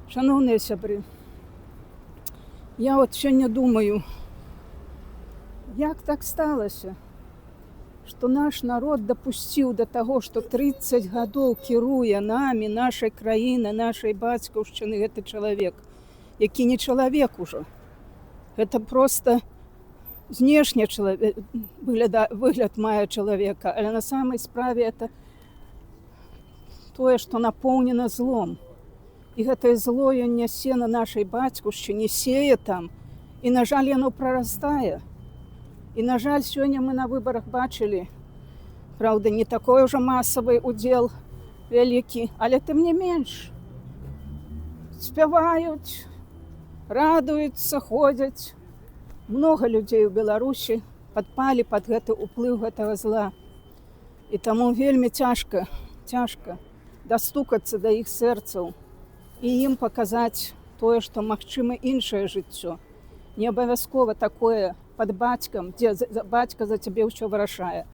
Шановні сябры, я от сёння думаю, як так сталася, што наш народ дапусціў да таго, што 30 гадоў кіруе намі, нашай краіны, нашай бацькаўшчыны гэты чалавек, які не чалавек ужо. Гэта проста знешне выгляд мае чалавека, але на самай справе это тое, што напоўнена злом. І гэтае зло ён нясе на нашай бацькаўшчыне, сее там, і, на жаль, яно прарастае. І, на жаль, сёння мы на выбарах бачылі, праўда, не такой ужо масавы удзел вялікі, але тым не менш. Спяваюць, радуюцца, ходзяць. Многа людзей у Беларусі падпалі пад гэты ўплыў гэтага зла. І таму вельмі цяжка дастукацца да іх сэрцаў і ім паказаць тое, што магчыма іншае жыццё. Не абавязкова такое пад бацькам, дзе бацька за цябе ўсё вырашае.